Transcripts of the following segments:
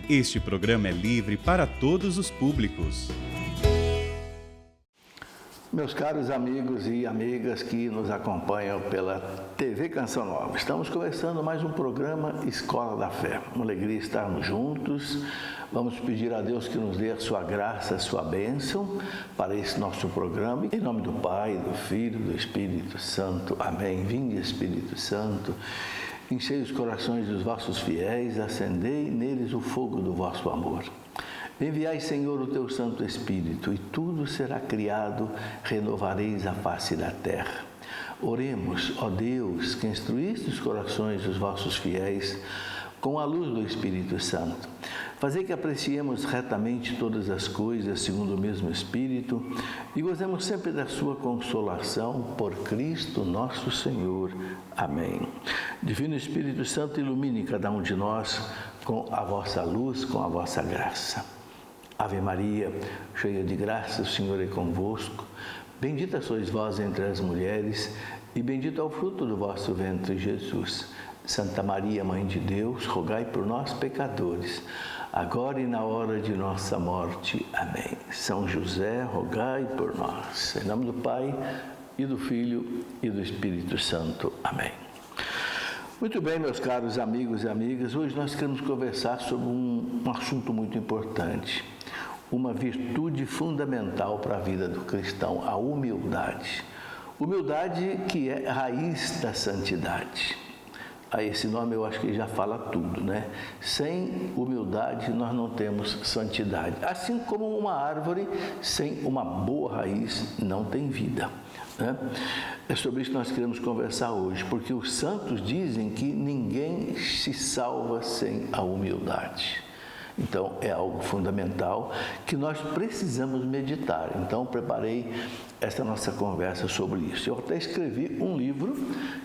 Este programa é livre para todos os públicos. Meus caros amigos e amigas que nos acompanham pela TV Canção Nova, estamos começando mais um programa Escola da Fé. Uma alegria estarmos juntos. Vamos pedir a Deus que nos dê a sua graça, a sua bênção para esse nosso programa. Em nome do Pai, do Filho, do Espírito Santo. Amém. Vinde, Espírito Santo. Enchei os corações dos vossos fiéis, acendei neles o fogo do vosso amor. Enviai, Senhor, o teu Santo Espírito, e tudo será criado, renovareis a face da terra. Oremos, ó Deus, que instruíste os corações dos vossos fiéis com a luz do Espírito Santo. Fazei que apreciemos retamente todas as coisas segundo o mesmo Espírito e gozemos sempre da sua consolação por Cristo nosso Senhor. Amém. Divino Espírito Santo, ilumine cada um de nós com a vossa luz, com a vossa graça. Ave Maria, cheia de graça, o Senhor é convosco. Bendita sois vós entre as mulheres e bendito é o fruto do vosso ventre, Jesus. Santa Maria, Mãe de Deus, rogai por nós, pecadores, agora e na hora de nossa morte. Amém. São José, rogai por nós. Em nome do Pai, e do Filho, e do Espírito Santo. Amém. Muito bem, meus caros amigos e amigas, hoje nós queremos conversar sobre um assunto muito importante, uma virtude fundamental para a vida do cristão, a humildade. Humildade que é raiz da santidade. Esse nome eu acho que já fala tudo, né? Sem humildade nós não temos santidade. Assim como uma árvore sem uma boa raiz não tem vida, né? É sobre isso que nós queremos conversar hoje, porque os santos dizem que ninguém se salva sem a humildade. Então, é algo fundamental que nós precisamos meditar. Então, preparei esta nossa conversa sobre isso. Eu até escrevi um livro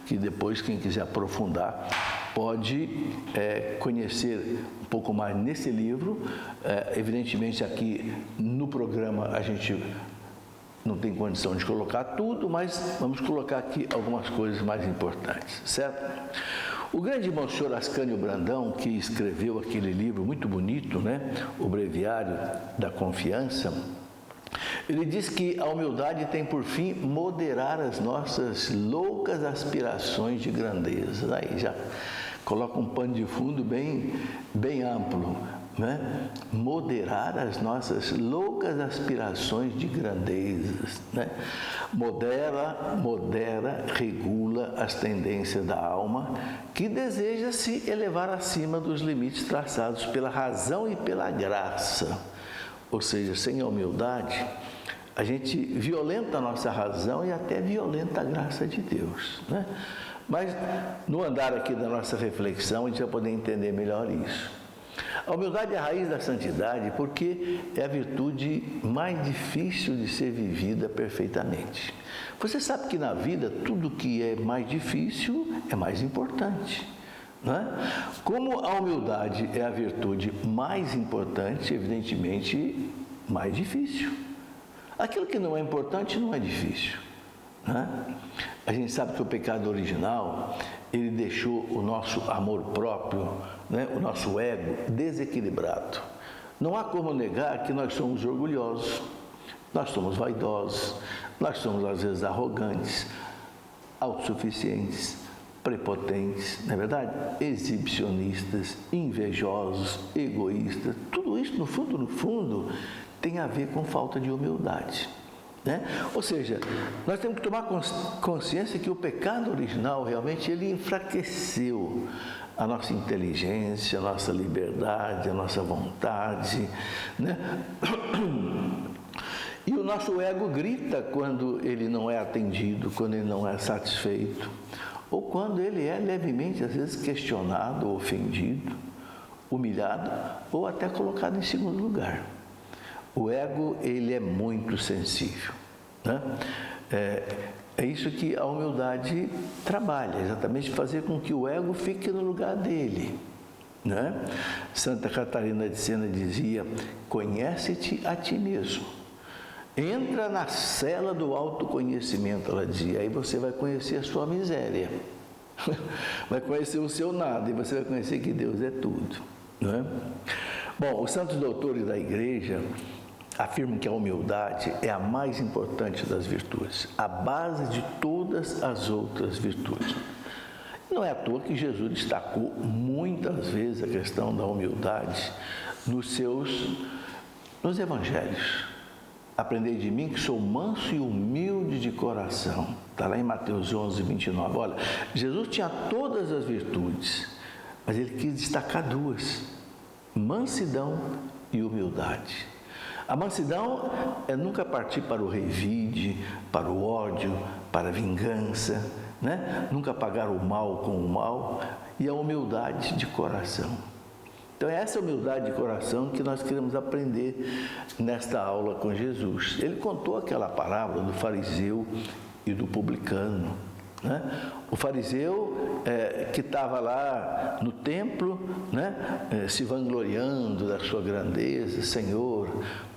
que depois, quem quiser aprofundar, pode conhecer um pouco mais nesse livro. Evidentemente, aqui no programa a gente não tem condição de colocar tudo, mas vamos colocar aqui algumas coisas mais importantes, certo? O grande Monsenhor Ascânio Brandão, que escreveu aquele livro muito bonito, né? O Breviário da Confiança, ele diz que a humildade tem por fim moderar as nossas loucas aspirações de grandeza. Aí já coloca um pano de fundo bem amplo, né? Moderar as nossas loucas aspirações de grandezas, né? Modera, regula as tendências da alma que deseja se elevar acima dos limites traçados pela razão e pela graça. Ou seja, sem a humildade, a gente violenta a nossa razão e até violenta a graça de Deus, né? Mas no andar aqui da nossa reflexão, a gente vai poder entender melhor isso. A humildade é a raiz da santidade porque é a virtude mais difícil de ser vivida perfeitamente. Você sabe que na vida tudo que é mais difícil é mais importante, não é? Como a humildade é a virtude mais importante, evidentemente mais difícil. Aquilo que não é importante não é difícil, não é? A gente sabe que o pecado original, ele deixou o nosso amor próprio, né, o nosso ego desequilibrado. Não há como negar que nós somos orgulhosos, nós somos vaidosos, nós somos às vezes arrogantes, autossuficientes, prepotentes, não é verdade? Exibicionistas, invejosos, egoístas. Tudo isso, no fundo, tem a ver com falta de humildade, né? Ou seja, nós temos que tomar consciência que o pecado original realmente ele enfraqueceu a nossa inteligência, a nossa liberdade, a nossa vontade, né? E o nosso ego grita quando ele não é atendido, quando ele não é satisfeito, ou quando ele é levemente, às vezes, questionado, ofendido, humilhado, ou até colocado em segundo lugar. O ego, ele é muito sensível, né? É isso que a humildade trabalha, exatamente fazer com que o ego fique no lugar dele, né? Santa Catarina de Sena dizia: conhece-te a ti mesmo. Entra na cela do autoconhecimento, ela dizia, aí você vai conhecer a sua miséria, Vai conhecer o seu nada e você vai conhecer que Deus é tudo, não é? Bom, os santos doutores da igreja afirmam que a humildade é a mais importante das virtudes, a base de todas as outras virtudes. Não é à toa que Jesus destacou muitas vezes a questão da humildade nos evangelhos. Aprendei de mim que sou manso e humilde de coração. Está lá em Mateus 11, 29. Olha, Jesus tinha todas as virtudes, mas ele quis destacar duas: mansidão e humildade. A mansidão é nunca partir para o revide, para o ódio, para a vingança, né? Nunca pagar o mal com o mal, e a humildade de coração. Então é essa humildade de coração que nós queremos aprender nesta aula com Jesus. Ele contou aquela parábola do fariseu e do publicano, né? O fariseu que estava lá no templo, né? Se vangloriando da sua grandeza: Senhor,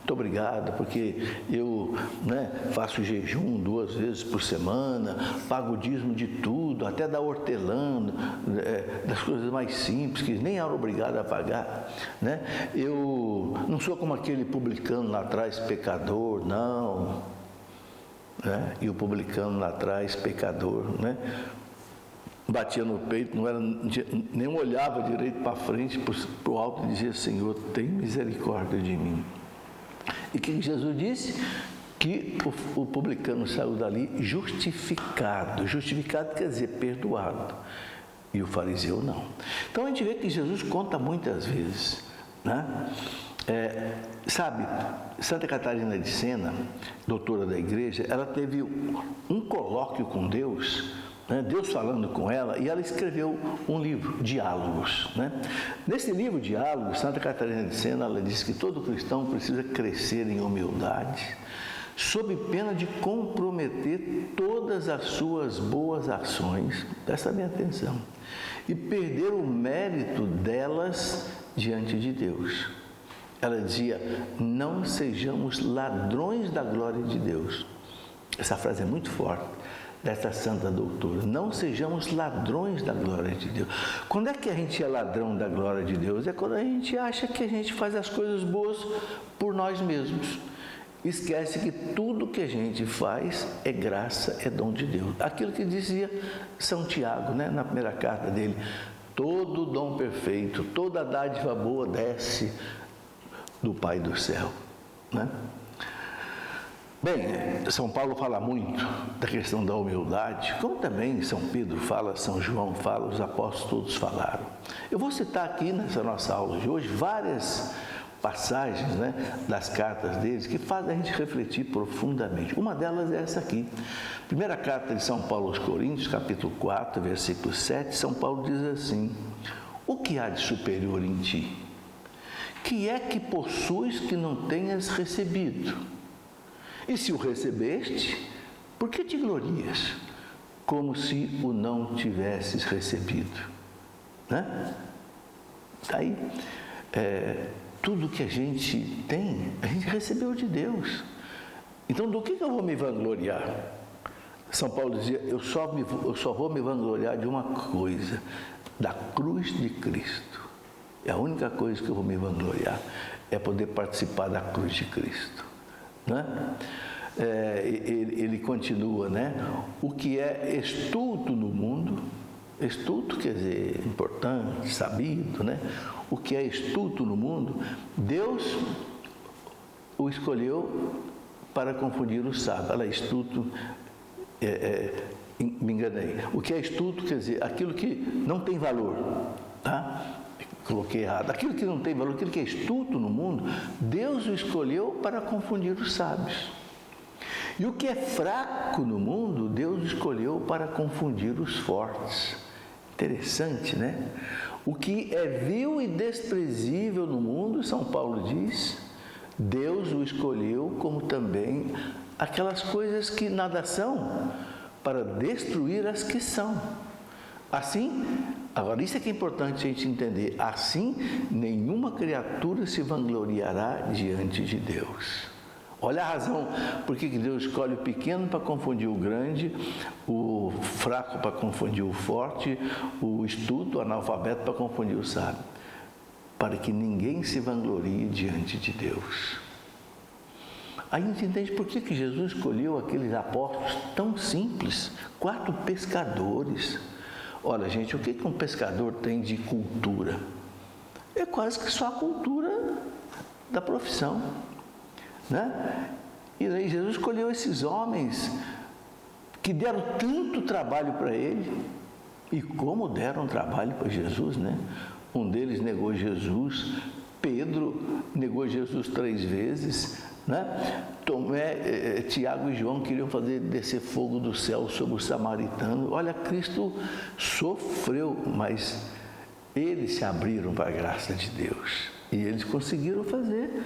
muito obrigado, porque eu, né, faço jejum 2 vezes por semana, pago o dízimo de tudo, até da hortelã, das coisas mais simples, que nem era obrigado a pagar, né? Eu não sou como aquele publicano lá atrás, pecador, não, né? E o publicano lá atrás, pecador, né? Batia no peito, nem olhava direito para frente, para o alto, e dizia: Senhor, tem misericórdia de mim. E o que Jesus disse? Que o publicano saiu dali justificado. Justificado quer dizer perdoado. E o fariseu não. Então a gente vê que Jesus conta muitas vezes, né? Sabe, Santa Catarina de Sena, doutora da igreja, ela teve um colóquio com Deus, né? Deus falando com ela, e ela escreveu um livro, Diálogos, né? Nesse livro, Diálogos, Santa Catarina de Sena, ela diz que todo cristão precisa crescer em humildade, sob pena de comprometer todas as suas boas ações, presta bem atenção, e perder o mérito delas diante de Deus. Ela dizia: não sejamos ladrões da glória de Deus. Essa frase é muito forte, dessa santa doutora. Não sejamos ladrões da glória de Deus. Quando é que a gente é ladrão da glória de Deus? É quando a gente acha que a gente faz as coisas boas por nós mesmos. Esquece que tudo que a gente faz é graça, é dom de Deus. Aquilo que dizia São Tiago, né, na primeira carta dele: todo dom perfeito, toda dádiva boa desce do Pai do céu, né? Bem, São Paulo fala muito da questão da humildade, como também São Pedro fala, São João fala, os apóstolos todos falaram. Eu vou citar aqui nessa nossa aula de hoje várias passagens, né, das cartas deles que fazem a gente refletir profundamente. Uma delas é essa aqui. Primeira carta de São Paulo aos Coríntios, capítulo 4, versículo 7, São Paulo diz assim: o que há de superior em ti? Que é que possuis que não tenhas recebido? E se o recebeste, por que te glorias? Como se o não tivesses recebido, né? Aí, tudo que a gente tem, a gente recebeu de Deus. Então, do que eu vou me vangloriar? São Paulo dizia: eu só vou me vangloriar de uma coisa, da cruz de Cristo. É a única coisa que eu vou me vangloriar, é poder participar da cruz de Cristo, né? Ele continua, né? O que é estulto no mundo, estulto quer dizer importante, sabido, né? O que é estulto no mundo, Deus o escolheu para confundir o sábio. Olha, estulto, me enganei. O que é estulto quer dizer aquilo que não tem valor, tá? Coloquei errado. Aquilo que não tem valor, aquilo que é estulto no mundo, Deus o escolheu para confundir os sábios. E o que é fraco no mundo, Deus escolheu para confundir os fortes. Interessante, né? O que é vil e desprezível no mundo, São Paulo diz, Deus o escolheu como também aquelas coisas que nada são, para destruir as que são. Assim, agora isso é que é importante a gente entender, assim nenhuma criatura se vangloriará diante de Deus. Olha a razão por que Deus escolhe o pequeno para confundir o grande, o fraco para confundir o forte, o estudo, o analfabeto para confundir o sábio. Para que ninguém se vanglorie diante de Deus. Aí a gente entende por que Jesus escolheu aqueles apóstolos tão simples, 4 pescadores. Olha, gente, o que um pescador tem de cultura? É quase que só a cultura da profissão, né? E aí Jesus escolheu esses homens que deram tanto trabalho para ele. E como deram trabalho para Jesus, né? Um deles negou Jesus, Pedro negou Jesus 3 vezes, né? Tomé, Tiago e João queriam fazer descer fogo do céu sobre o samaritano. Olha, Cristo sofreu, mas eles se abriram para a graça de Deus. E eles conseguiram fazer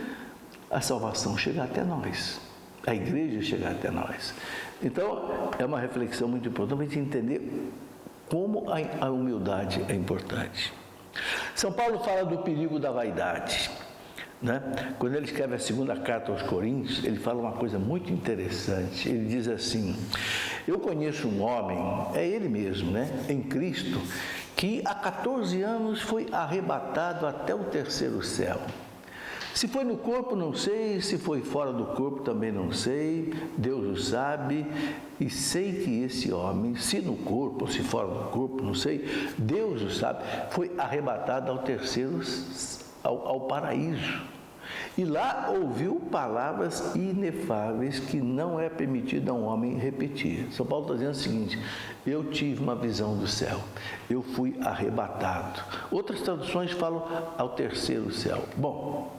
a salvação chegar até nós, a igreja chegar até nós. Então, é uma reflexão muito importante para a gente entender como a humildade é importante. São Paulo fala do perigo da vaidade, né? Quando ele escreve a 2ª carta aos Coríntios, ele fala uma coisa muito interessante. Ele diz assim: eu conheço um homem, é ele mesmo, né? Em Cristo, que há 14 anos foi arrebatado até o 3º céu. Se foi no corpo, não sei, se foi fora do corpo, também não sei, Deus o sabe, e sei que esse homem, se no corpo ou se fora do corpo, não sei, Deus o sabe, foi arrebatado ao paraíso. E lá ouviu palavras inefáveis que não é permitido a um homem repetir. São Paulo está dizendo o seguinte: eu tive uma visão do céu, eu fui arrebatado. Outras traduções falam ao 3º céu. Bom,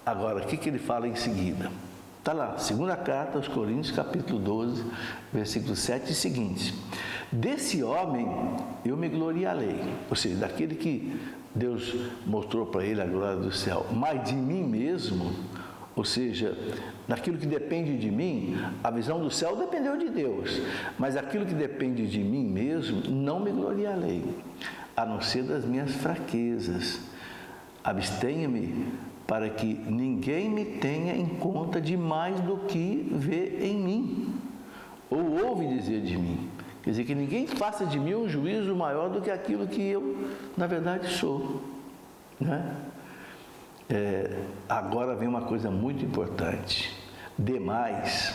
agora, o que ele fala em seguida? Está lá, 2ª carta aos Coríntios, capítulo 12, versículo 7 e seguinte: desse homem eu me gloriarei, ou seja, daquele que Deus mostrou para ele a glória do céu, mas de mim mesmo, ou seja, naquilo que depende de mim, a visão do céu dependeu de Deus, mas aquilo que depende de mim mesmo, não me gloriarei, a não ser das minhas fraquezas. Abstenha-me para que ninguém me tenha em conta de mais do que vê em mim, ou ouve dizer de mim. Quer dizer, que ninguém faça de mim um juízo maior do que aquilo que eu, na verdade, sou, né? Agora vem uma coisa muito importante. Demais,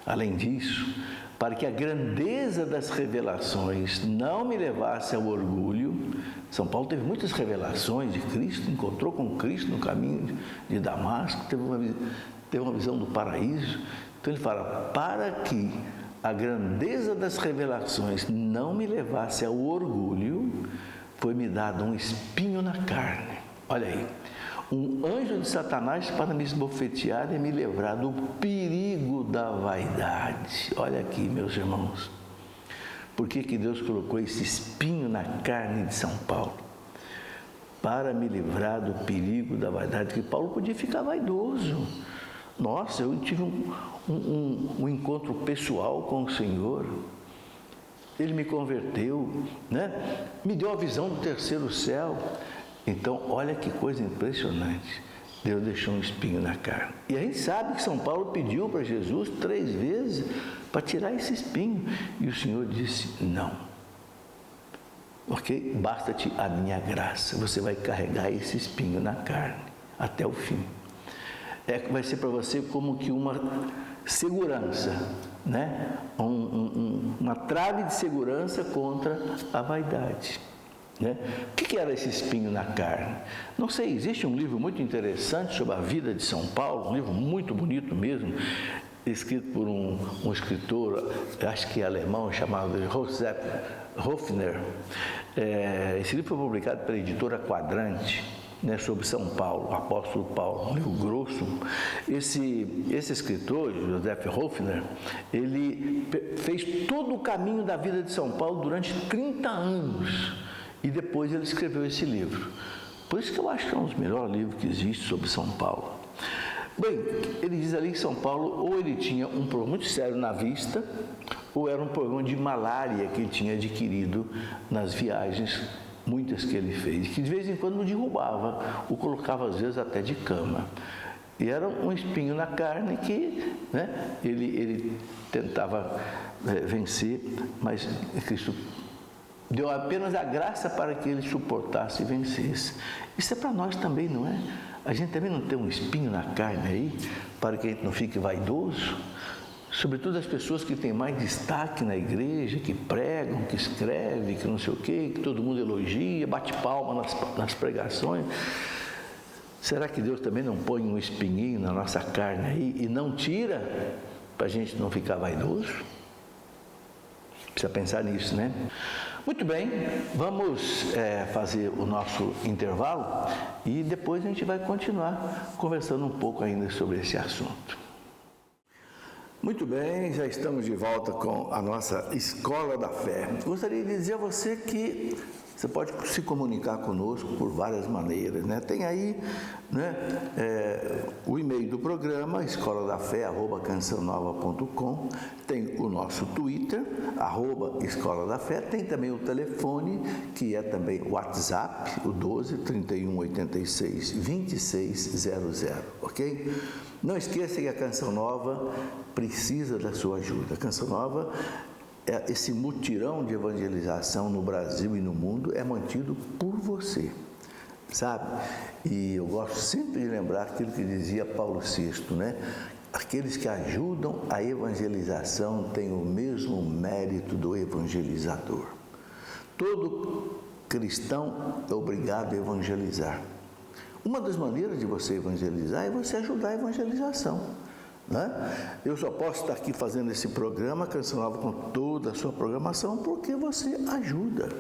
além disso, para que a grandeza das revelações não me levasse ao orgulho. São Paulo teve muitas revelações de Cristo, encontrou com Cristo no caminho de Damasco, teve uma visão do paraíso. Então ele fala, para que a grandeza das revelações não me levasse ao orgulho, foi-me dado um espinho na carne. Olha aí, um anjo de Satanás para me esbofetear e me livrar do perigo da vaidade. Olha aqui, meus irmãos, por que Deus colocou esse espinho na carne de São Paulo? Para me livrar do perigo da vaidade, que Paulo podia ficar vaidoso. Nossa, eu tive um encontro pessoal com o Senhor, Ele me converteu, né? Me deu a visão do 3º céu. Então, olha que coisa impressionante. Deus deixou um espinho na carne. E a gente sabe que São Paulo pediu para Jesus 3 vezes para tirar esse espinho. E o Senhor disse, não. Ok? Basta-te a minha graça. Você vai carregar esse espinho na carne até o fim. Vai ser para você como que uma segurança, né? Uma trave de segurança contra a vaidade. Né? O que era esse espinho na carne? Não sei, existe um livro muito interessante sobre a vida de São Paulo, um livro muito bonito mesmo, escrito por um escritor, acho que alemão, chamado Josef Hofner. Esse livro foi publicado pela editora Quadrante, né, sobre São Paulo, o apóstolo Paulo, um livro grosso. Esse escritor, Josef Hofner, ele fez todo o caminho da vida de São Paulo durante 30 anos. E depois ele escreveu esse livro. Por isso que eu acho que é um dos melhores livros que existe sobre São Paulo. Bem, ele diz ali que São Paulo, ou ele tinha um problema muito sério na vista, ou era um problema de malária que ele tinha adquirido nas viagens, muitas que ele fez, que de vez em quando o derrubava, o colocava às vezes até de cama. E era um espinho na carne que, né, ele tentava vencer, mas Cristo deu apenas a graça para que ele suportasse e vencesse. Isso é para nós também, não é? A gente também não tem um espinho na carne aí, para que a gente não fique vaidoso. Sobretudo as pessoas que têm mais destaque na igreja, que pregam, que escrevem, que não sei o quê, que todo mundo elogia, bate palma nas pregações. Será que Deus também não põe um espinhinho na nossa carne aí e não tira para a gente não ficar vaidoso? Precisa pensar nisso, né? Muito bem, vamos fazer o nosso intervalo e depois a gente vai continuar conversando um pouco ainda sobre esse assunto. Muito bem, já estamos de volta com a nossa Escola da Fé. Gostaria de dizer a você que você pode se comunicar conosco por várias maneiras, né? Tem aí, né, o e-mail do programa, escoladafé@cançãonova.com, tem o nosso Twitter, @escoladafé, tem também o telefone, que é também o WhatsApp, o 12 31 86 2600, ok? Não esqueça que a Canção Nova precisa da sua ajuda. A Canção Nova, esse mutirão de evangelização no Brasil e no mundo é mantido por você, sabe? E eu gosto sempre de lembrar aquilo que dizia Paulo VI, né? Aqueles que ajudam a evangelização têm o mesmo mérito do evangelizador. Todo cristão é obrigado a evangelizar. Uma das maneiras de você evangelizar é você ajudar a evangelização, né? Eu só posso estar aqui fazendo esse programa, Canção Nova, com toda a sua programação, porque você ajuda.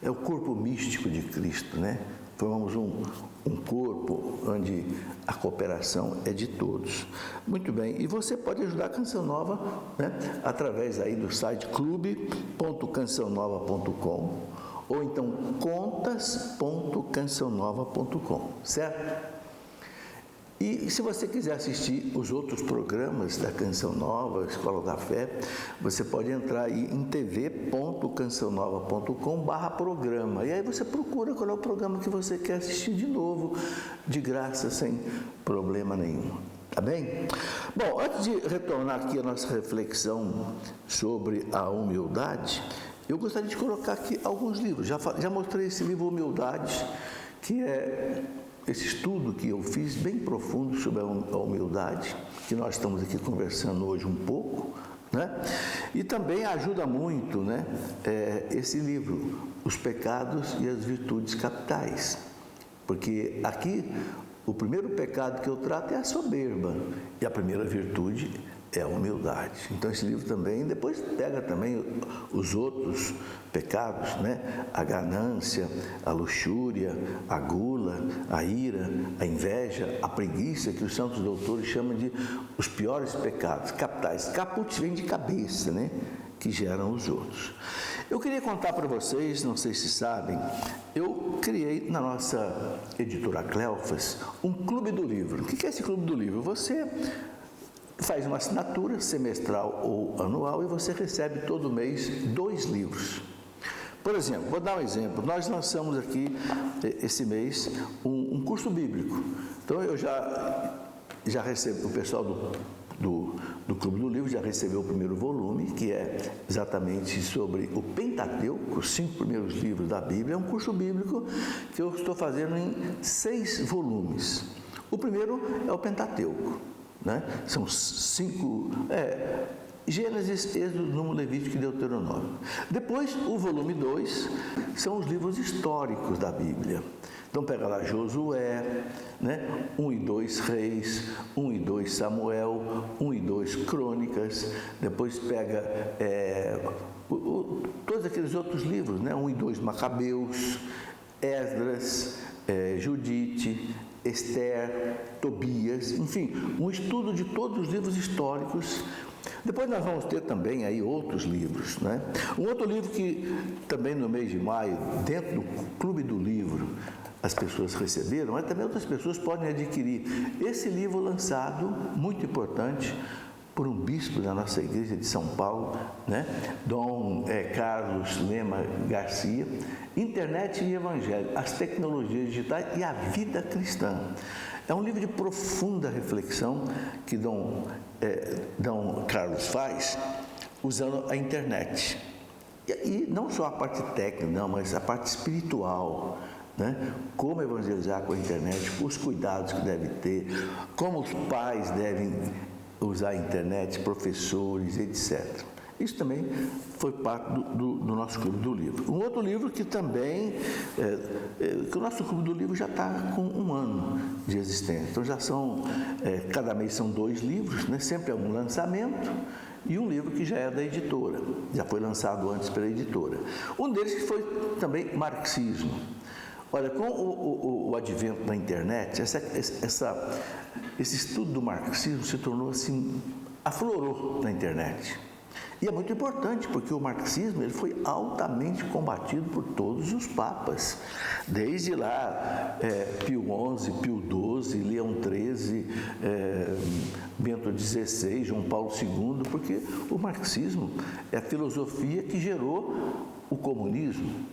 É o corpo místico de Cristo, né? Formamos um corpo onde a cooperação é de todos. Muito bem, e você pode ajudar a Canção Nova, né, através aí do site clube.cançãonova.com ou então contas.cançãonova.com, certo? E se você quiser assistir os outros programas da Canção Nova, Escola da Fé, você pode entrar aí em tv.cançãonova.com/programa. E aí você procura qual é o programa que você quer assistir de novo, de graça, sem problema nenhum. Tá bem? Bom, antes de retornar aqui a nossa reflexão sobre a humildade, eu gostaria de colocar aqui alguns livros. Já mostrei esse livro Humildade, que é esse estudo que eu fiz bem profundo sobre a humildade, que nós estamos aqui conversando hoje um pouco, né? E também ajuda muito, né, esse livro, Os Pecados e as Virtudes Capitais, porque aqui o primeiro pecado que eu trato é a soberba e a primeira virtude é a humildade. Então esse livro também, depois pega também os outros pecados, né? A ganância, a luxúria, a gula, a ira, a inveja, a preguiça, que os santos doutores chamam de os piores pecados capitais. Caput vem de cabeça, né? Que geram os outros. Eu queria contar para vocês, não sei se sabem, eu criei na nossa editora Cleofas um clube do livro. O que é esse clube do livro? Você faz uma assinatura semestral ou anual e você recebe todo mês 2 livros. Por exemplo, vou dar um exemplo. Nós lançamos aqui, esse mês, um curso bíblico. Então, eu já recebi, o pessoal do Clube do Livro já recebeu o primeiro volume, que é exatamente sobre o Pentateuco, os 5 primeiros livros da Bíblia. É um curso bíblico que eu estou fazendo em 6 volumes. O primeiro é o Pentateuco, né? São 5... Gênesis, Êxodo, Número, Levítico e Deuteronômio. Depois, o volume 2 são os livros históricos da Bíblia. Então, pega lá Josué, né? 1 e 2 Reis, 1 e 2 Samuel, 1 e 2 Crônicas. Depois pega todos aqueles outros livros, né? 1 e 2 Macabeus, Esdras, Judite, Esther, Tobias, enfim, um estudo de todos os livros históricos. Depois nós vamos ter também aí outros livros, né? Um outro livro que também no mês de maio, dentro do Clube do Livro, as pessoas receberam, mas também outras pessoas podem adquirir esse livro lançado, muito importante, por um bispo da nossa igreja de São Paulo, né? Dom Carlos Lema Garcia, Internet e Evangelho, as tecnologias digitais e a vida cristã. É um livro de profunda reflexão que Dom Carlos faz usando a internet. E não só a parte técnica, não, mas a parte espiritual, né? Como evangelizar com a internet, os cuidados que deve ter, como os pais devem usar a internet, professores, etc. Isso também foi parte do nosso Clube do Livro. Um outro livro que também, que o nosso Clube do Livro já está com 1 ano de existência. Então já são, cada mês são 2 livros, né? Sempre é um lançamento e um livro que já é da editora, já foi lançado antes pela editora. Um deles que foi também Marxismo. Olha, com o advento da internet, esse estudo do marxismo se tornou assim, aflorou na internet. E é muito importante, porque o marxismo ele foi altamente combatido por todos os papas. Desde lá, Pio XI, Pio XII, Leão XIII, Bento XVI, João Paulo II, porque o marxismo é a filosofia que gerou o comunismo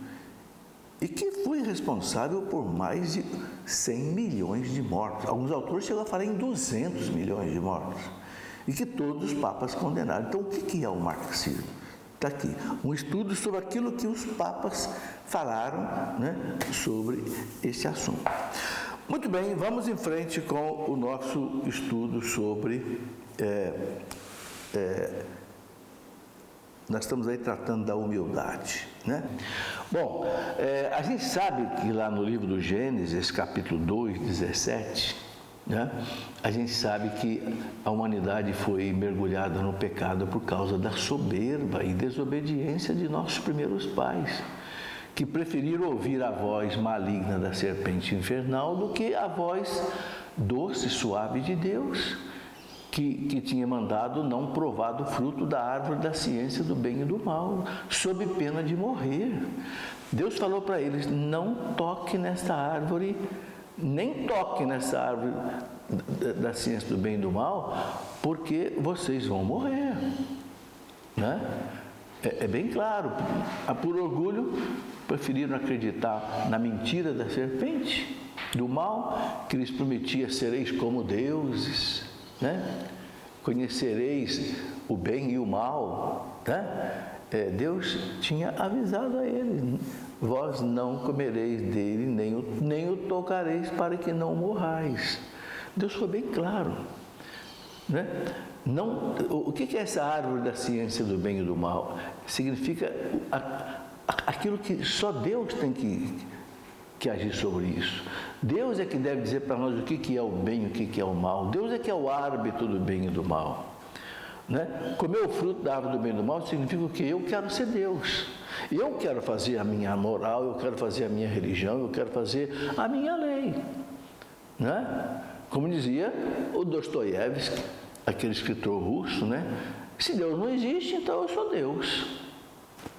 e que foi responsável por mais de 100 milhões de mortos. Alguns autores chegam a falar em 200 milhões de mortos. E que todos os papas condenaram. Então, o que é o marxismo? Está aqui, um estudo sobre aquilo que os papas falaram, né, sobre esse assunto. Muito bem, vamos em frente com o nosso estudo sobre... nós estamos aí tratando da humildade, né? Bom, a gente sabe que lá no livro do Gênesis, capítulo 2, 17... né? A gente sabe que a humanidade foi mergulhada no pecado por causa da soberba e desobediência de nossos primeiros pais, que preferiram ouvir a voz maligna da serpente infernal do que a voz doce e suave de Deus, que tinha mandado não provar do fruto da árvore da ciência do bem e do mal, sob pena de morrer. Deus falou para eles: não toque nessa árvore, nem toque nessa árvore da ciência do bem e do mal, porque vocês vão morrer, né? É bem claro. Por orgulho, preferiram acreditar na mentira da serpente, do mal, que lhes prometia: sereis como deuses, né? Conhecereis o bem e o mal, né? Deus tinha avisado a eles: vós não comereis dele, nem o tocareis, para que não morrais. Deus foi bem claro, né? Não, o que é essa árvore da ciência do bem e do mal? Significa aquilo que só Deus tem que agir sobre isso. Deus é que deve dizer para nós o que é o bem e o que é o mal. Deus é que é o árbitro do bem e do mal, né? Comer o fruto da árvore do bem e do mal significa o quê? Eu quero ser Deus. Eu quero fazer a minha moral, eu quero fazer a minha religião, eu quero fazer a minha lei, né? Como dizia o Dostoiévski, aquele escritor russo, né? Se Deus não existe, então eu sou Deus.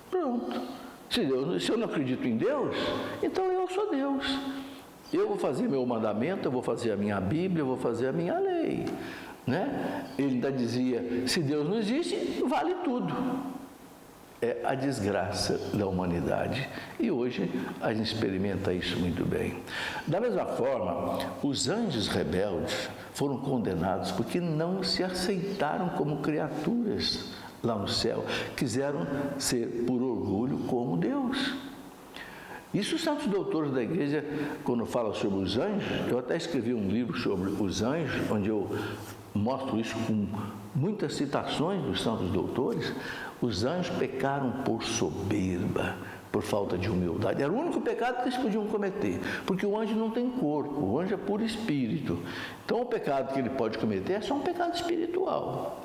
Pronto. Se eu não acredito em Deus, então eu sou Deus. Eu vou fazer meu mandamento, eu vou fazer a minha Bíblia, eu vou fazer a minha lei, né? Ele ainda dizia: se Deus não existe, vale tudo. É a desgraça da humanidade. E hoje a gente experimenta isso muito bem. Da mesma forma, os anjos rebeldes foram condenados porque não se aceitaram como criaturas lá no céu. Quiseram ser, por orgulho, como Deus. Isso os santos doutores da igreja, quando falam sobre os anjos, eu até escrevi um livro sobre os anjos, onde eu mostro isso com muitas citações dos santos doutores. Os anjos pecaram por soberba, por falta de humildade. Era o único pecado que eles podiam cometer, porque o anjo não tem corpo, o anjo é puro espírito. Então o pecado que ele pode cometer é só um pecado espiritual.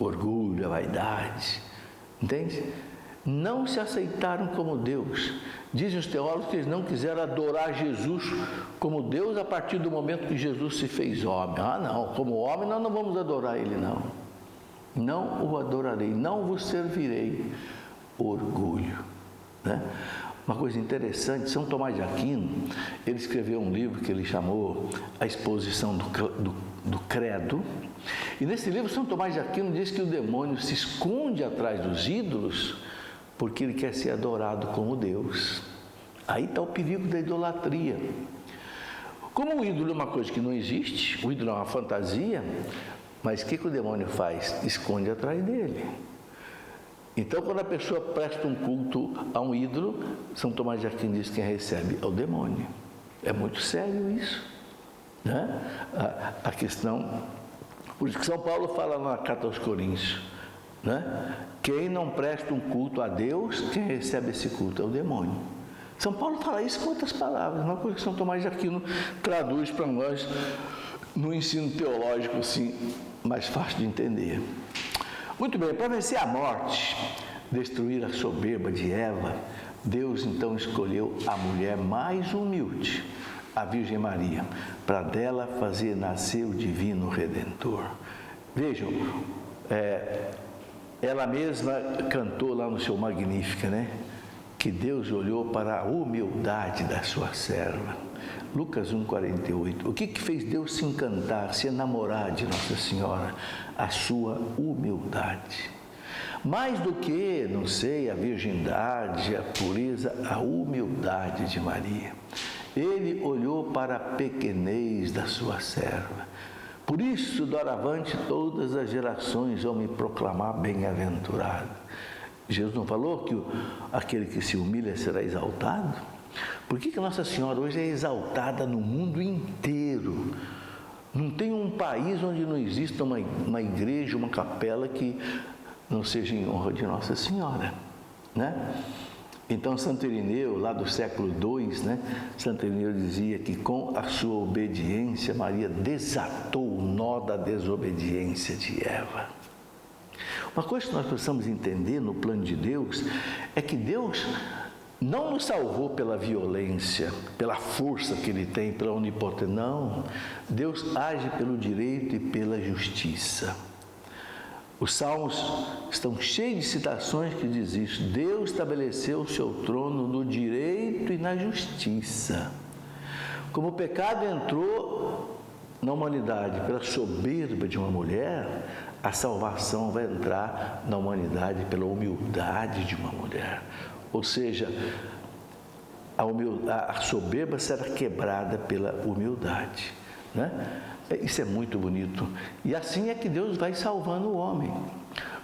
Orgulho, a vaidade, entende? Não se aceitaram como Deus. Dizem os teólogos que eles não quiseram adorar Jesus como Deus a partir do momento que Jesus se fez homem. Ah, não, como homem nós não vamos adorar ele, não. Não o adorarei, não vos servirei. Orgulho, né? Uma coisa interessante, São Tomás de Aquino, ele escreveu um livro que ele chamou A Exposição do Credo, E nesse livro, São Tomás de Aquino diz que o demônio se esconde atrás dos ídolos porque ele quer ser adorado como Deus. Aí está o perigo da idolatria. Como o ídolo é uma coisa que não existe, o ídolo é uma fantasia, mas o que o demônio faz? Esconde atrás dele. Então, quando a pessoa presta um culto a um ídolo, São Tomás de Aquino diz que quem recebe é o demônio. É muito sério isso, né? A questão, por isso que São Paulo fala na carta aos Coríntios, né? Quem não presta um culto a Deus, quem recebe esse culto é o demônio. São Paulo fala isso com outras palavras, uma coisa que São Tomás de Aquino traduz para nós no ensino teológico, assim, mais fácil de entender. Muito bem, para vencer a morte, destruir a soberba de Eva, Deus então escolheu a mulher mais humilde, a Virgem Maria, para dela fazer nascer o divino Redentor. Vejam, ela mesma cantou lá no seu Magnífica, né? Que Deus olhou para a humildade da sua serva. Lucas 1,48. O que fez Deus se encantar, se enamorar de Nossa Senhora? A sua humildade. Mais do que, não sei, a virgindade, a pureza, a humildade de Maria. Ele olhou para a pequenez da sua serva. Por isso, doravante, todas as gerações vão me proclamar bem-aventurado. Jesus não falou que aquele que se humilha será exaltado? Por que Nossa Senhora hoje é exaltada no mundo inteiro? Não tem um país onde não exista uma igreja, uma capela que não seja em honra de Nossa Senhora, né? Então, Santo Irineu, lá do século II, né? Santo Irineu dizia que com a sua obediência, Maria desatou o nó da desobediência de Eva. Uma coisa que nós precisamos entender no plano de Deus é que Deus não nos salvou pela violência, pela força que Ele tem, pela onipotência. Não, Deus age pelo direito e pela justiça. Os salmos estão cheios de citações que diz isso. Deus estabeleceu o seu trono no direito e na justiça. Como o pecado entrou na humanidade pela soberba de uma mulher, a salvação vai entrar na humanidade pela humildade de uma mulher. Ou seja, a soberba será quebrada pela humildade, né? Isso é muito bonito. E assim é que Deus vai salvando o homem.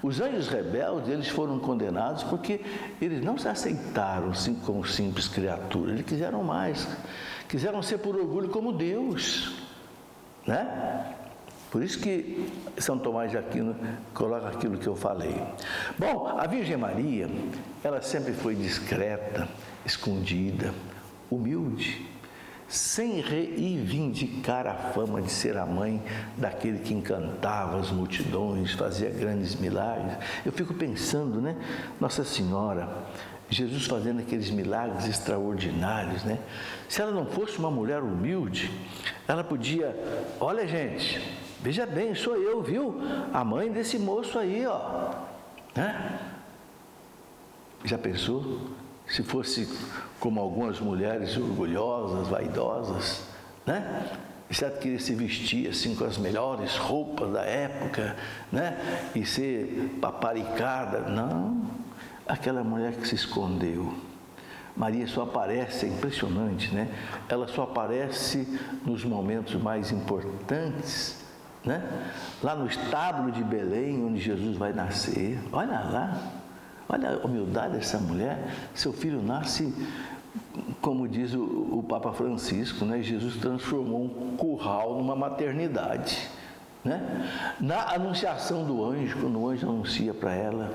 Os anjos rebeldes, eles foram condenados porque eles não se aceitaram como simples criaturas. Eles quiseram mais. Quiseram ser por orgulho como Deus, né? Por isso que São Tomás de Aquino coloca aquilo que eu falei. Bom, a Virgem Maria, ela sempre foi discreta, escondida, humilde, sem reivindicar a fama de ser a mãe daquele que encantava as multidões, fazia grandes milagres. Eu fico pensando, né? Nossa Senhora, Jesus fazendo aqueles milagres extraordinários, né? Se ela não fosse uma mulher humilde, ela podia, olha gente, veja bem, sou eu, viu? A mãe desse moço aí, ó, né? Já pensou? Se fosse como algumas mulheres orgulhosas, vaidosas, né? Se ela queria se vestir assim com as melhores roupas da época, né? E ser paparicada, não. Aquela mulher que se escondeu. Maria só aparece, é impressionante, né? Ela só aparece nos momentos mais importantes, né? Lá no estábulo de Belém, onde Jesus vai nascer. Olha lá, olha a humildade dessa mulher. Seu filho nasce, como diz o Papa Francisco, né? Jesus transformou um curral numa maternidade, né? Na anunciação do anjo, quando o anjo anuncia para ela,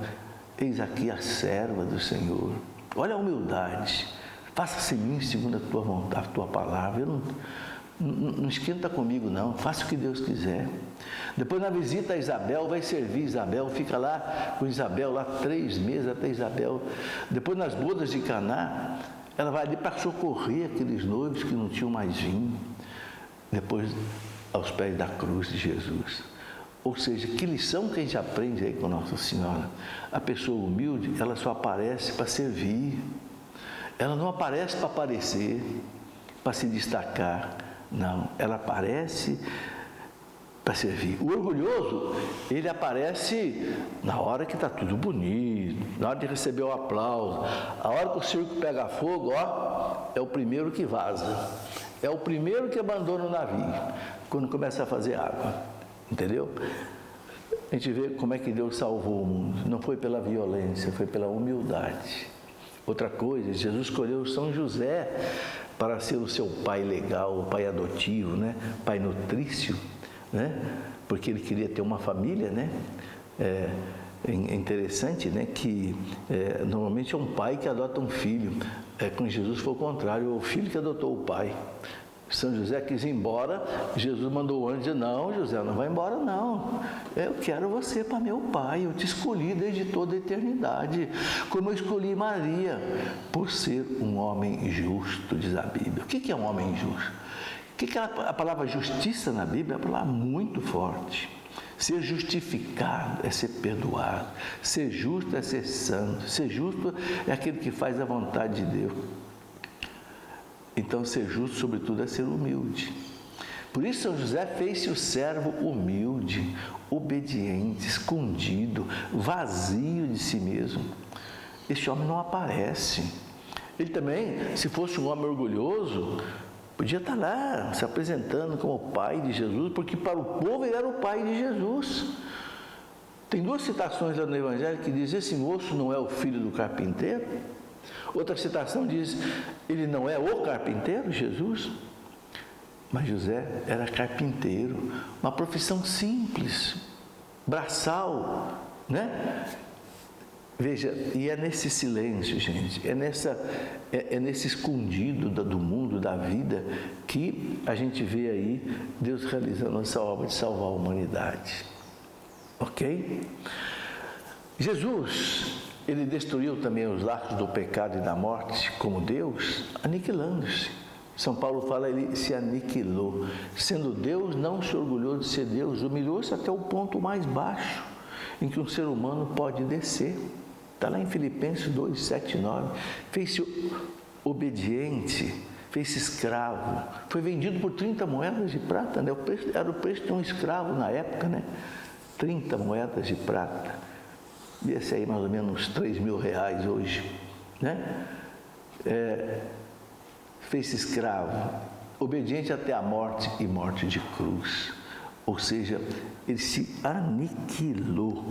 eis aqui a serva do Senhor. Olha a humildade. Faça-se em mim segundo a tua vontade, a tua palavra. Não esquenta comigo, não. Faça o que Deus quiser. Depois, na visita a Isabel, vai servir Isabel. Fica lá com Isabel, lá 3 meses até Isabel. Depois, nas bodas de Caná, ela vai ali para socorrer aqueles noivos que não tinham mais vinho. Depois, aos pés da cruz de Jesus. Ou seja, que lição que a gente aprende aí com Nossa Senhora? A pessoa humilde, ela só aparece para servir. Ela não aparece para aparecer, para se destacar. Não, ela aparece para servir. O orgulhoso, ele aparece na hora que está tudo bonito, na hora de receber o aplauso, a hora que o circo pega fogo, é o primeiro que vaza, é o primeiro que abandona o navio, quando começa a fazer água, entendeu? A gente vê como é que Deus salvou o mundo, não foi pela violência, foi pela humildade. Outra coisa, Jesus escolheu São José para ser o seu pai legal, o pai adotivo, né? Pai nutrício, né? Porque ele queria ter uma família, né? É interessante, né? Que normalmente é um pai que adota um filho. Com Jesus foi o contrário, o filho que adotou o pai. São José quis ir embora, Jesus mandou o anjo dizer: não, José, não vai embora não, eu quero você para meu pai, eu te escolhi desde toda a eternidade, como eu escolhi Maria, por ser um homem justo, diz a Bíblia. O que é um homem justo? O que é a palavra justiça na Bíblia? É uma palavra muito forte. Ser justificado é ser perdoado, ser justo é ser santo, ser justo é aquele que faz a vontade de Deus. Então, ser justo, sobretudo, é ser humilde. Por isso, São José fez-se o servo humilde, obediente, escondido, vazio de si mesmo. Este homem não aparece. Ele também, se fosse um homem orgulhoso, podia estar lá se apresentando como o pai de Jesus, porque para o povo ele era o pai de Jesus. Tem duas citações lá no Evangelho que dizem: esse moço não é o filho do carpinteiro? Outra citação diz: ele não é o carpinteiro, Jesus? Mas José era carpinteiro, uma profissão simples, braçal, né? Veja, e é nesse silêncio, gente, é nesse escondido do mundo, da vida, que a gente vê aí Deus realizando essa obra de salvar a humanidade. Ok? Jesus, ele destruiu também os laços do pecado e da morte, como Deus, aniquilando-se. São Paulo fala, ele se aniquilou. Sendo Deus, não se orgulhou de ser Deus, humilhou-se até o ponto mais baixo em que um ser humano pode descer. Está lá em Filipenses 2, 7 e 9. Fez-se obediente, fez-se escravo. Foi vendido por 30 moedas de prata, né? Era o preço de um escravo na época, né? 30 moedas de prata. Ia ser aí mais ou menos uns R$3.000 hoje, né? Fez-se escravo, obediente até a morte e morte de cruz. Ou seja, ele se aniquilou,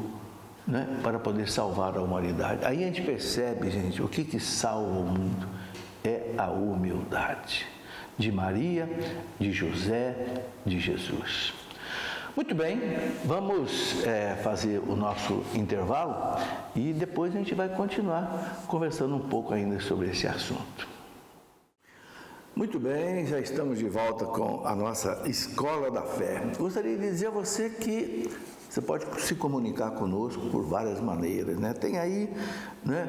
né, para poder salvar a humanidade. Aí a gente percebe, gente, o que salva o mundo é a humildade de Maria, de José, de Jesus. Muito bem, vamos fazer o nosso intervalo e depois a gente vai continuar conversando um pouco ainda sobre esse assunto. Muito bem, já estamos de volta com a nossa Escola da Fé. Gostaria de dizer a você que você pode se comunicar conosco por várias maneiras, né? Tem aí, né,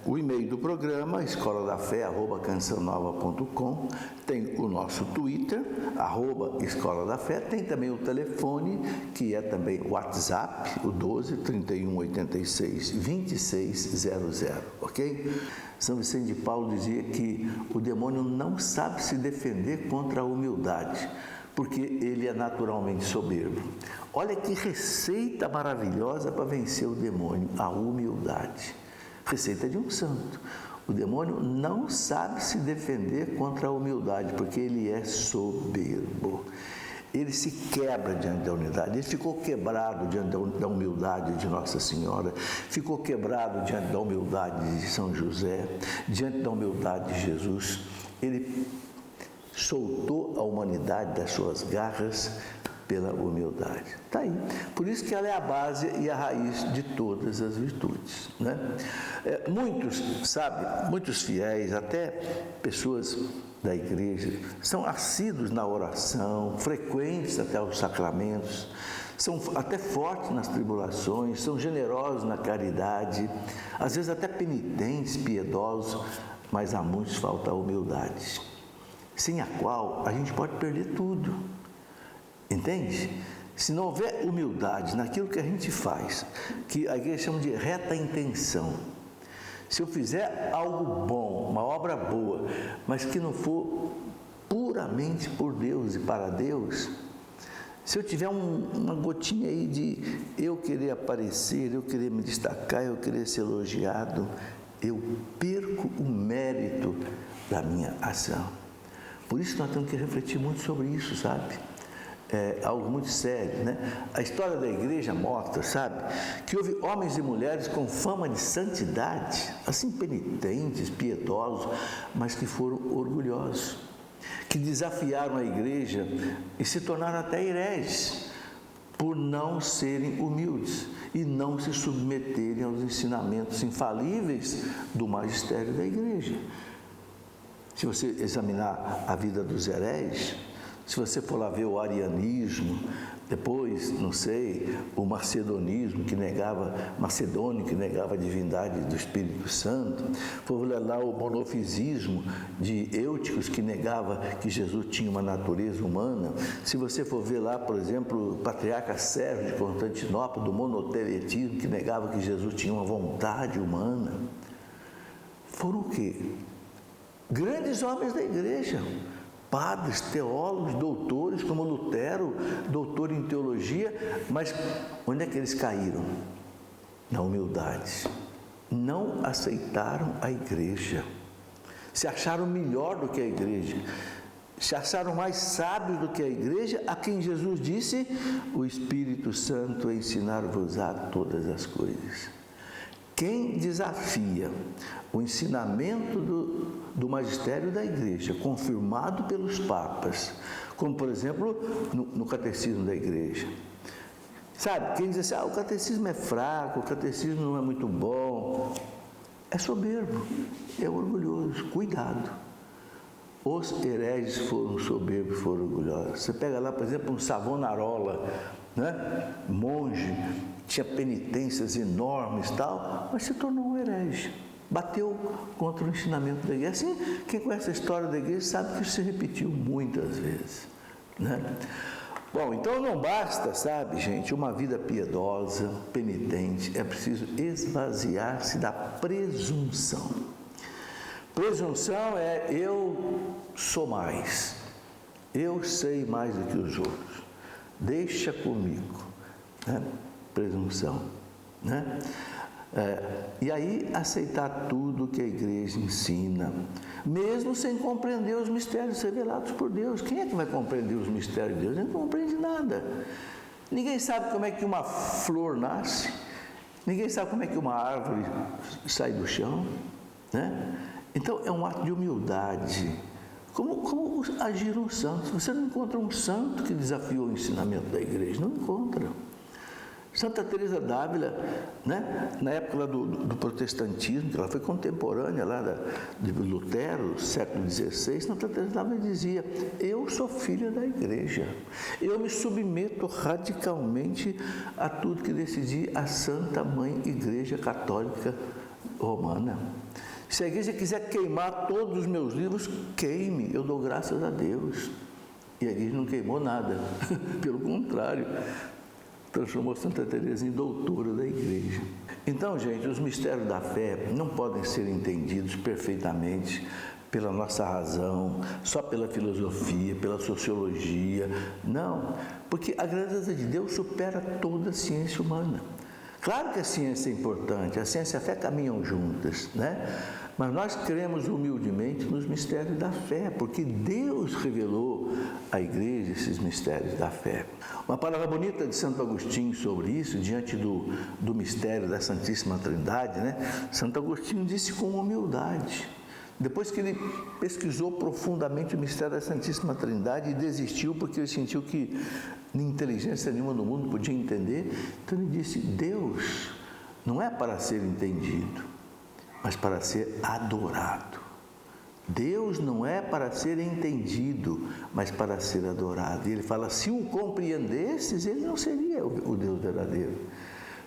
o e-mail do programa, escoladafé@cançãonova.com, tem o nosso Twitter, @escoladafé, tem também o telefone, que é também o WhatsApp, o 12 31 86 2600, ok? São Vicente de Paulo dizia que o demônio não sabe se defender contra a humildade, porque ele é naturalmente soberbo. Olha que receita maravilhosa para vencer o demônio, a humildade. Receita de um santo. O demônio não sabe se defender contra a humildade, porque ele é soberbo. Ele se quebra diante da humildade. Ele ficou quebrado diante da humildade de Nossa Senhora, ficou quebrado diante da humildade de São José, diante da humildade de Jesus. Ele soltou a humanidade das suas garras pela humildade. Está aí. Por isso que ela é a base e a raiz de todas as virtudes, né? Muitos fiéis, até pessoas da igreja, são assíduos na oração, frequentes até os sacramentos, são até fortes nas tribulações, são generosos na caridade, às vezes até penitentes, piedosos, mas a muitos falta a humildade, sem a qual a gente pode perder tudo. Entende? Se não houver humildade naquilo que a gente faz, que a igreja chama de reta intenção, se eu fizer algo bom, uma obra boa, mas que não for puramente por Deus e para Deus, se eu tiver uma gotinha aí de eu querer aparecer, eu querer me destacar, eu querer ser elogiado, eu perco o mérito da minha ação. Por isso nós temos que refletir muito sobre isso, sabe? É algo muito sério, né? A história da igreja mostra, sabe, que houve homens e mulheres com fama de santidade, assim penitentes, piedosos, mas que foram orgulhosos, que desafiaram a igreja e se tornaram até hereges, por não serem humildes e não se submeterem aos ensinamentos infalíveis do magistério da igreja. Se você examinar a vida dos hereges, se você for lá ver o arianismo, depois, não sei, o macedonismo, macedônio, que negava a divindade do Espírito Santo, for ver lá o monofisismo de Eúticos, que negava que Jesus tinha uma natureza humana, se você for ver lá, por exemplo, o patriarca Sérgio de Constantinopla, do monoteletismo, que negava que Jesus tinha uma vontade humana, foram o quê? Grandes homens da igreja, padres, teólogos, doutores, como Lutero, doutor em teologia, mas onde é que eles caíram? Na humildade. Não aceitaram a igreja, se acharam melhor do que a igreja, se acharam mais sábios do que a igreja, a quem Jesus disse: o Espírito Santo ensinar-vos-á todas as coisas. Quem desafia o ensinamento do magistério da igreja, confirmado pelos papas, como por exemplo no catecismo da igreja, sabe, quem diz assim: o catecismo é fraco, o catecismo não é muito bom, é soberbo, é orgulhoso. Cuidado, os hereges foram soberbos, foram orgulhosos. Você pega lá, por exemplo, um Savonarola, né? Monge, tinha penitências enormes e tal, mas se tornou um herege, bateu contra o ensinamento da igreja. Assim, quem conhece a história da igreja sabe que isso se repetiu muitas vezes, né? Bom, então não basta, sabe, gente, uma vida piedosa, penitente, é preciso esvaziar-se da presunção. Presunção é: eu sou mais, eu sei mais do que os outros, deixa comigo, né? Presunção, né? E aí aceitar tudo que a igreja ensina, mesmo sem compreender os mistérios revelados por Deus. Quem é que vai compreender os mistérios de Deus? Ninguém compreende nada. Ninguém sabe como é que uma flor nasce, ninguém sabe como é que uma árvore sai do chão, né? Então é um ato de humildade. Como agiram os santos? Você não encontra um santo que desafiou o ensinamento da igreja, não encontra. Santa Teresa d'Ávila, né, na época lá do protestantismo, que ela foi contemporânea lá de Lutero, século XVI, Santa Teresa d'Ávila dizia: eu sou filha da igreja, eu me submeto radicalmente a tudo que decidi a Santa Mãe Igreja Católica Romana. Se a igreja quiser queimar todos os meus livros, queime, eu dou graças a Deus. E a igreja não queimou nada, pelo contrário, transformou Santa Teresa em doutora da igreja. Então, gente, os mistérios da fé não podem ser entendidos perfeitamente pela nossa razão, só pela filosofia, pela sociologia. Não, porque a grandeza de Deus supera toda a ciência humana. Claro que a ciência é importante, a ciência e a fé caminham juntas, né? Mas nós cremos humildemente nos mistérios da fé, porque Deus revelou à igreja esses mistérios da fé. Uma palavra bonita de Santo Agostinho sobre isso, diante do mistério da Santíssima Trindade, né? Santo Agostinho disse com humildade, depois que ele pesquisou profundamente o mistério da Santíssima Trindade e desistiu porque ele sentiu que inteligência nenhuma no mundo podia entender, então ele disse: Deus não é para ser entendido, mas para ser adorado. Deus não é para ser entendido, mas para ser adorado. E ele fala: se o compreendesses, ele não seria o Deus verdadeiro.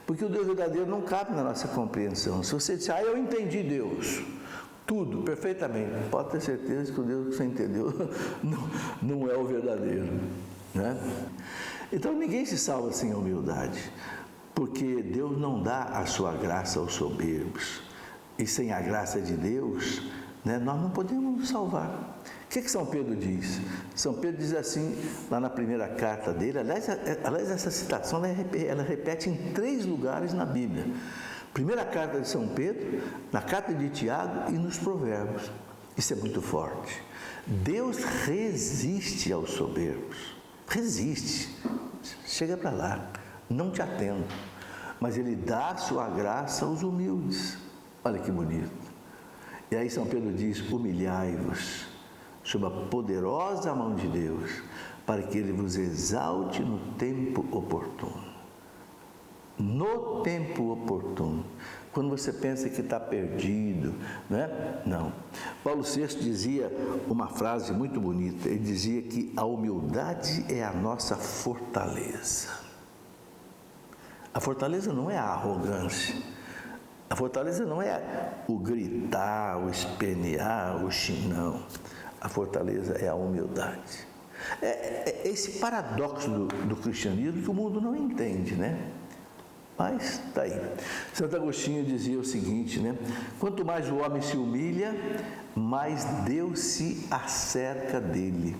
Porque o Deus verdadeiro não cabe na nossa compreensão. Se você disser: eu entendi Deus, tudo, perfeitamente, pode ter certeza que o Deus que você entendeu não é o verdadeiro, né? Então ninguém se salva sem a humildade, porque Deus não dá a sua graça aos soberbos. E sem a graça de Deus, né, nós não podemos nos salvar. O que São Pedro diz? São Pedro diz assim, lá na primeira carta dele, aliás essa citação ela repete em 3 lugares na Bíblia. Primeira carta de São Pedro, na carta de Tiago e nos Provérbios. Isso é muito forte. Deus resiste aos soberbos. Resiste. Chega para lá. Não te atendo. Mas Ele dá a sua graça aos humildes. Olha que bonito. E aí São Pedro diz, humilhai-vos sob a poderosa mão de Deus, para que Ele vos exalte no tempo oportuno. No tempo oportuno. Quando você pensa que está perdido, né? Não. Paulo VI dizia uma frase muito bonita. Ele dizia que a humildade é a nossa fortaleza. A fortaleza não é a arrogância. A fortaleza não é o gritar, o espernear, o chinão. A fortaleza é a humildade. É esse paradoxo do cristianismo que o mundo não entende, né? Mas está aí. Santo Agostinho dizia o seguinte, né? Quanto mais o homem se humilha, mais Deus se acerca dele,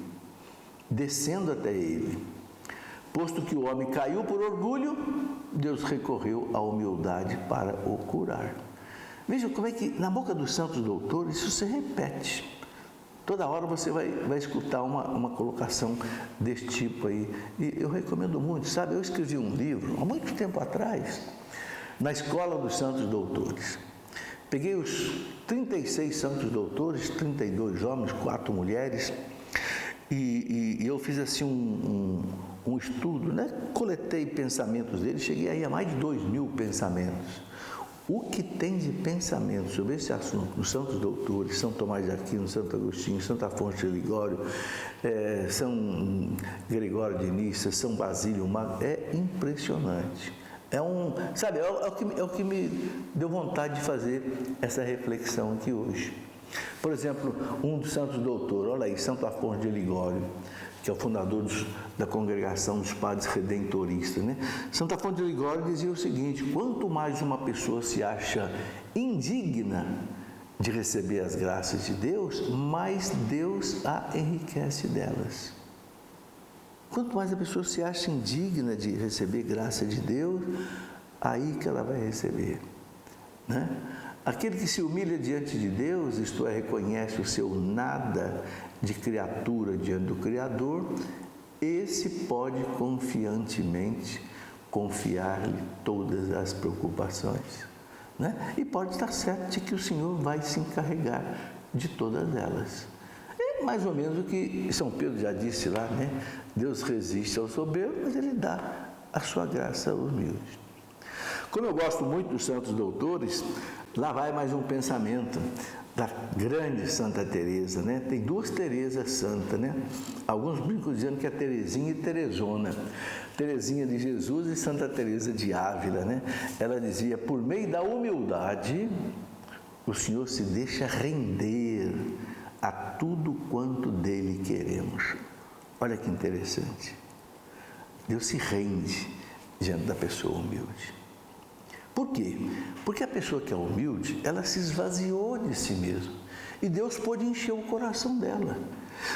descendo até ele. Posto que o homem caiu por orgulho, Deus recorreu à humildade para o curar. Veja como é que na boca dos santos doutores isso se repete. Toda hora você vai escutar uma colocação desse tipo aí. E eu recomendo muito, sabe? Eu escrevi um livro, há muito tempo atrás, na Escola dos Santos Doutores. Peguei os 36 santos doutores, 32 homens, 4 mulheres, e eu fiz assim um estudo, né? Coletei pensamentos deles, cheguei aí a mais de 2.000 pensamentos. O que tem de pensamento sobre esse assunto nos santos doutores, São Tomás de Aquino, Santo Agostinho, Santo Afonso de Ligório, São Gregório de Nissa, São Basílio Magno, é impressionante. É o que me deu vontade de fazer essa reflexão aqui hoje. Por exemplo, um dos santos doutores, olha aí, Santo Afonso de Ligório, que é o fundador da congregação dos padres redentoristas, né? Santo Afonso de Ligório dizia o seguinte: quanto mais uma pessoa se acha indigna de receber as graças de Deus, mais Deus a enriquece delas. Quanto mais a pessoa se acha indigna de receber graça de Deus, aí que ela vai receber, né? Aquele que se humilha diante de Deus, isto é, reconhece o seu nada de criatura diante do Criador, esse pode confiantemente confiar-lhe todas as preocupações, né? E pode estar certo de que o Senhor vai se encarregar de todas elas. É mais ou menos o que São Pedro já disse lá, né? Deus resiste ao soberbo, mas Ele dá a sua graça aos humildes. Como eu gosto muito dos santos doutores, lá vai mais um pensamento da grande Santa Teresa, né? Tem 2 Teresas santas, né? Alguns brincam dizendo que é Teresinha e Teresona. Teresinha de Jesus e Santa Teresa de Ávila, né? Ela dizia: por meio da humildade, o Senhor se deixa render a tudo quanto dele queremos. Olha que interessante. Deus se rende diante da pessoa humilde. Por quê? Porque a pessoa que é humilde, ela se esvaziou de si mesma. E Deus pode encher o coração dela.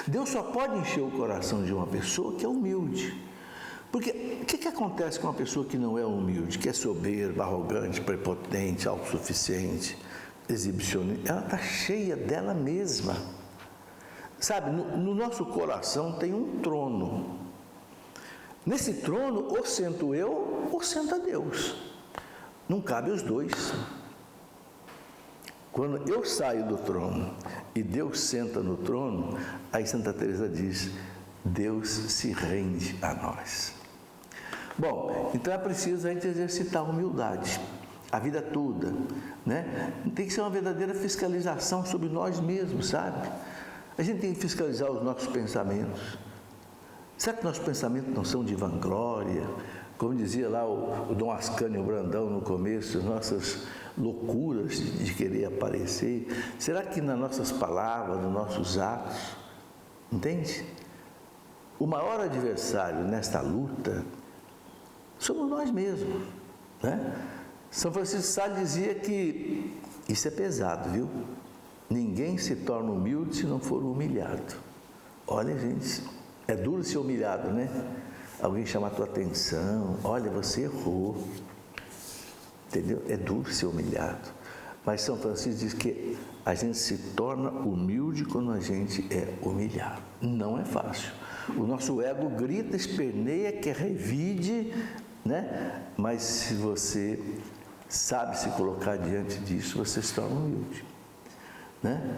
Deus só pode encher o coração de uma pessoa que é humilde. Porque o que acontece com uma pessoa que não é humilde, que é soberba, arrogante, prepotente, autossuficiente, exibicionista? Ela está cheia dela mesma. Sabe, no nosso coração tem um trono. Nesse trono, ou sento eu, ou senta Deus. Não cabe os dois. Quando eu saio do trono e Deus senta no trono, aí Santa Teresa diz: Deus se rende a nós. Bom, então é preciso a gente exercitar a humildade, a vida toda, né? Tem que ser uma verdadeira fiscalização sobre nós mesmos, sabe? A gente tem que fiscalizar os nossos pensamentos. Será que nossos pensamentos não são de vanglória? Como dizia lá o Dom Ascânio Brandão no começo, nossas loucuras de querer aparecer. Será que nas nossas palavras, nos nossos atos, entende? O maior adversário nesta luta somos nós mesmos, né? São Francisco de Sales dizia que isso é pesado, viu? Ninguém se torna humilde se não for humilhado. Olha, gente, é duro ser humilhado, né? Alguém chama a tua atenção, olha, você errou. Entendeu? É duro ser humilhado. Mas São Francisco diz que a gente se torna humilde quando a gente é humilhado. Não é fácil. O nosso ego grita, esperneia, quer revide, né? Mas se você sabe se colocar diante disso, você se torna humilde, né?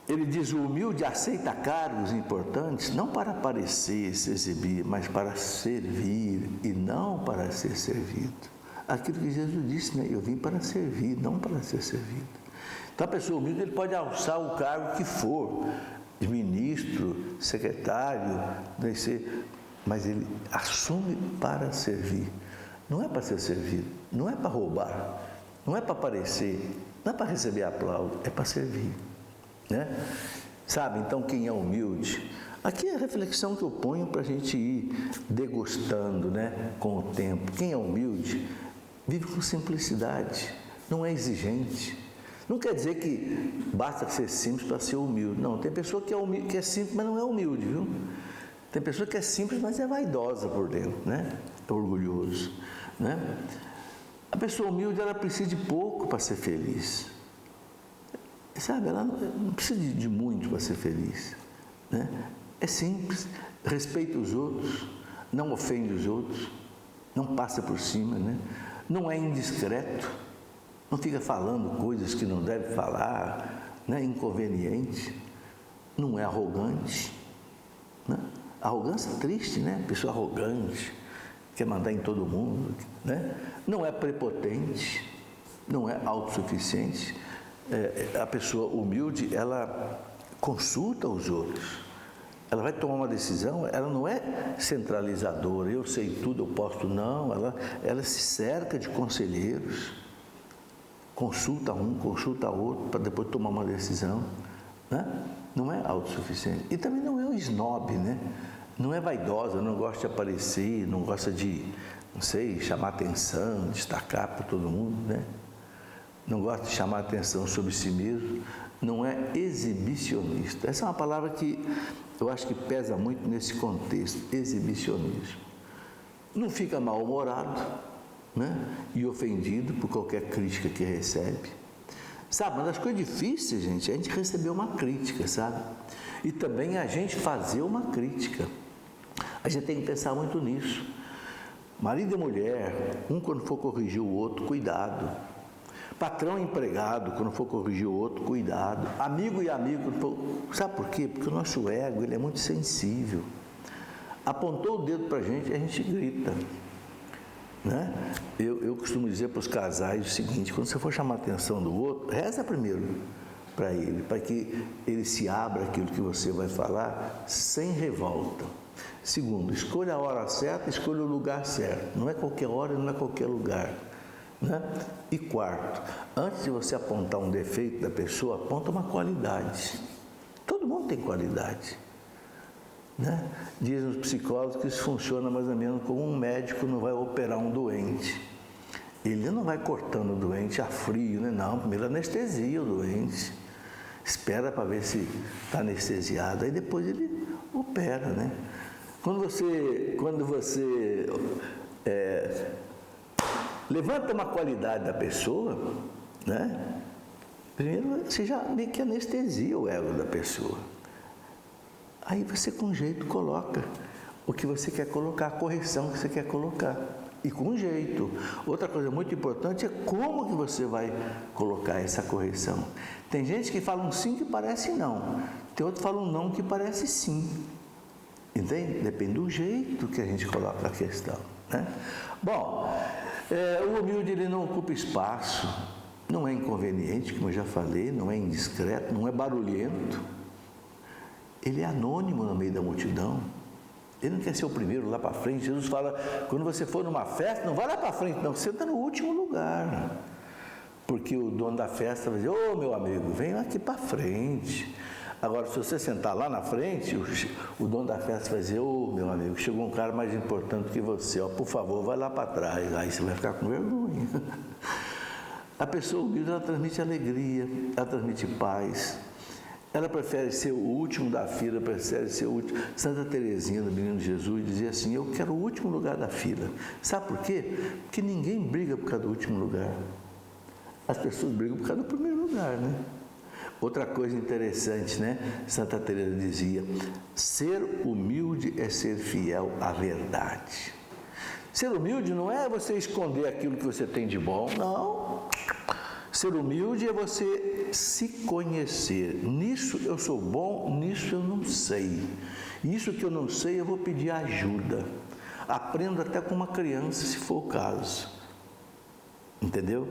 Ele diz: o humilde aceita cargos importantes não para aparecer, se exibir, mas para servir e não para ser servido. Aquilo que Jesus disse, né? Eu vim para servir, não para ser servido. Então a pessoa humilde, ele pode alçar o cargo que for, de ministro, secretário, mas ele assume para servir. Não é para ser servido, não é para roubar, não é para aparecer, não é para receber aplauso, é para servir, né? Sabe, então quem é humilde? Aqui é a reflexão que eu ponho para a gente ir degustando, né, com o tempo. Quem é humilde vive com simplicidade, não é exigente. Não quer dizer que basta ser simples para ser humilde. Não, tem pessoa que é simples, mas não é humilde, viu? Tem pessoa que é simples, mas é vaidosa por dentro, né? É orgulhoso, né? A pessoa humilde, ela precisa de pouco para ser feliz. Sabe, ela não precisa de muito para ser feliz, né? É simples, respeita os outros, não ofende os outros, não passa por cima, né? Não é indiscreto, não fica falando coisas que não deve falar, né? Inconveniente, não é arrogante, né? Arrogância é triste, né? Pessoa arrogante, quer mandar em todo mundo, né? Não é prepotente, não é autossuficiente. A pessoa humilde, ela consulta os outros. Ela vai tomar uma decisão, ela não é centralizadora, eu sei tudo, eu posso, não. Ela se cerca de conselheiros, consulta um, consulta outro, para depois tomar uma decisão, né? Não é autossuficiente. E também não é um snob, né? Não é vaidosa, não gosta de aparecer, não gosta de, não sei, chamar atenção, destacar para todo mundo, né? Não gosta de chamar atenção sobre si mesmo, não é exibicionista. Essa é uma palavra que eu acho que pesa muito nesse contexto, exibicionismo. Não fica mal-humorado, né? E ofendido por qualquer crítica que recebe. Sabe, uma das coisas difíceis, gente, é a gente receber uma crítica, sabe? E também a gente fazer uma crítica. A gente tem que pensar muito nisso. Marido e mulher, um quando for corrigir o outro, cuidado. Patrão e empregado, quando for corrigir o outro, cuidado. Amigo e amigo, sabe por quê? Porque o nosso ego, ele é muito sensível. Apontou o dedo para a gente grita, né? Eu costumo dizer para os casais o seguinte: quando você for chamar a atenção do outro, reza primeiro para ele, para que ele se abra aquilo que você vai falar sem revolta. Segundo, escolha a hora certa, escolha o lugar certo. Não é qualquer hora, não é qualquer lugar, né? E quarto, antes de você apontar um defeito da pessoa, aponta uma qualidade. Todo mundo tem qualidade, né? Dizem os psicólogos que isso funciona mais ou menos como um médico não vai operar um doente. Ele não vai cortando o doente a frio, né? Não, primeiro anestesia o doente, espera para ver se está anestesiado, aí depois ele opera, né? Quando você levanta uma qualidade da pessoa, né? Primeiro você já meio que anestesia o ego da pessoa. Aí você com jeito coloca o que você quer colocar, a correção que você quer colocar. E com jeito. Outra coisa muito importante é como que você vai colocar essa correção. Tem gente que fala um sim que parece não. Tem outro que fala um não que parece sim. Entende? Depende do jeito que a gente coloca a questão, né? Bom, o humilde, ele não ocupa espaço, não é inconveniente, como eu já falei, não é indiscreto, não é barulhento. Ele é anônimo no meio da multidão. Ele não quer ser o primeiro lá para frente. Jesus fala, quando você for numa festa, não vai lá para frente, não, senta no último lugar. Porque o dono da festa vai dizer, ô meu amigo, vem aqui para frente. Agora, se você sentar lá na frente, o dono da festa vai dizer, ô meu amigo, chegou um cara mais importante que você, ó, por favor, vai lá para trás. Aí você vai ficar com vergonha. A pessoa humilde, ela transmite alegria, ela transmite paz. Ela prefere ser o último da fila, prefere ser o último. Santa Teresinha, do Menino Jesus, dizia assim: eu quero o último lugar da fila. Sabe por quê? Porque ninguém briga por causa do último lugar. As pessoas brigam por causa do primeiro lugar, né? Outra coisa interessante, né? Santa Teresa dizia: ser humilde é ser fiel à verdade. Ser humilde não é você esconder aquilo que você tem de bom, não. Ser humilde é você se conhecer. Nisso eu sou bom, nisso eu não sei. Isso que eu não sei, eu vou pedir ajuda. Aprendo até com uma criança, se for o caso. Entendeu?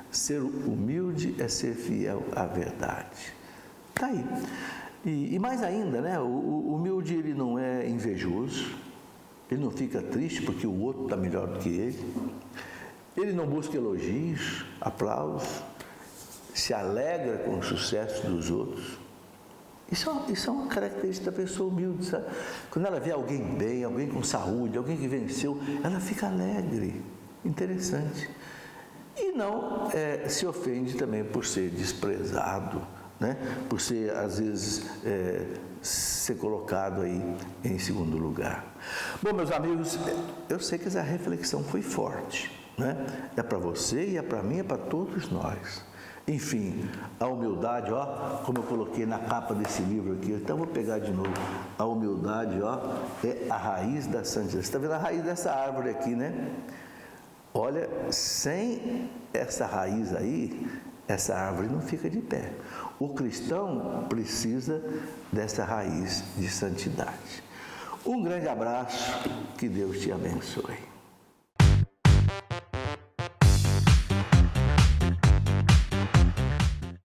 Ser humilde é ser fiel à verdade. Está aí. E mais ainda, né? O humilde, ele não é invejoso. Ele não fica triste porque o outro está melhor do que ele. Ele não busca elogios, aplausos. Se alegra com o sucesso dos outros. Isso é uma característica da pessoa humilde, sabe? Quando ela vê alguém bem, alguém com saúde, alguém que venceu, ela fica alegre. Interessante. E não se ofende também por ser desprezado, né? Por ser, às vezes, ser colocado aí em segundo lugar. Bom, meus amigos, eu sei que essa reflexão foi forte, né? É para você e é para mim, é para todos nós. Enfim, a humildade, ó, como eu coloquei na capa desse livro aqui, então vou pegar de novo. A humildade, ó, é a raiz da santidade. Você está vendo a raiz dessa árvore aqui, né? Olha, sem essa raiz aí, essa árvore não fica de pé. O cristão precisa dessa raiz de santidade. Um grande abraço, que Deus te abençoe.